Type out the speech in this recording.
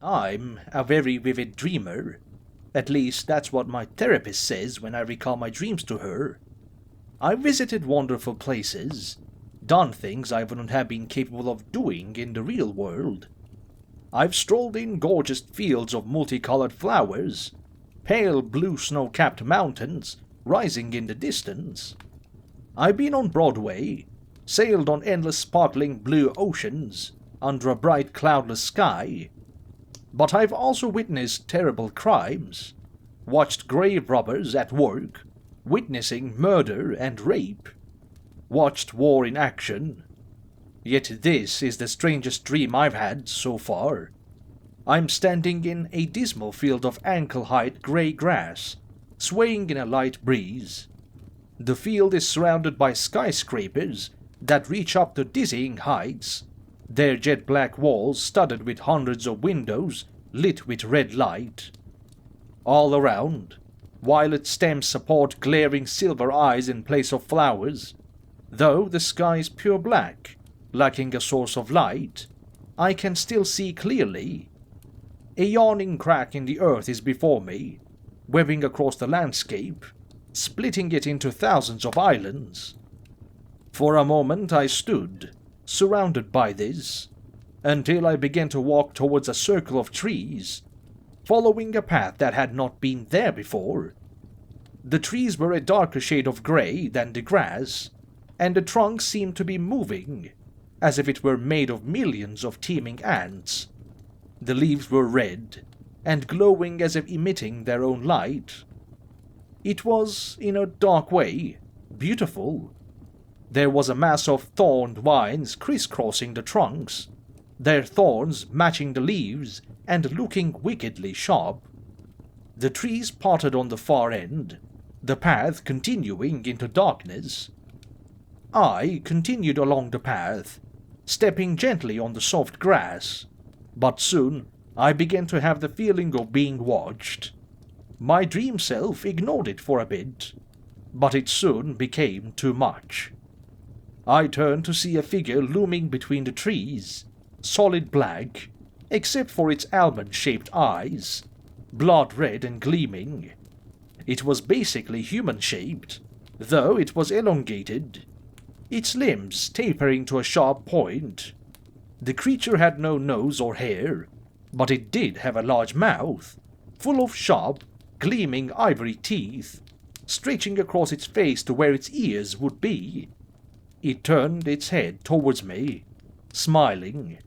I'm a very vivid dreamer. At least that's what my therapist says when I recall my dreams to her. I've visited wonderful places, done things I wouldn't have been capable of doing in the real world. I've strolled in gorgeous fields of multicolored flowers, pale blue snow-capped mountains rising in the distance. I've been on Broadway, sailed on endless sparkling blue oceans under a bright cloudless sky. But I've also witnessed terrible crimes, watched grave robbers at work, witnessing murder and rape, watched war in action. Yet this is the strangest dream I've had so far. I'm standing in a dismal field of ankle-height grey grass, swaying in a light breeze. The field is surrounded by skyscrapers that reach up to dizzying heights, their jet-black walls studded with hundreds of windows lit with red light. All around, violet stems support glaring silver eyes in place of flowers. Though the sky is pure black, lacking a source of light, I can still see clearly. A yawning crack in the earth is before me, webbing across the landscape, splitting it into thousands of islands. For a moment I stood, surrounded by this, until I began to walk towards a circle of trees, following a path that had not been there before. The trees were a darker shade of grey than the grass, and the trunks seemed to be moving, as if it were made of millions of teeming ants. The leaves were red, and glowing as if emitting their own light. It was, in a dark way, beautiful. There was a mass of thorned vines crisscrossing the trunks, their thorns matching the leaves and looking wickedly sharp. The trees parted on the far end, the path continuing into darkness. I continued along the path, stepping gently on the soft grass, but soon I began to have the feeling of being watched. My dream self ignored it for a bit, but it soon became too much. I turned to see a figure looming between the trees, solid black, except for its almond-shaped eyes, blood red and gleaming. It was basically human-shaped, though it was elongated, its limbs tapering to a sharp point. The creature had no nose or hair, but it did have a large mouth, full of sharp, gleaming ivory teeth, stretching across its face to where its ears would be. It turned its head towards me, smiling.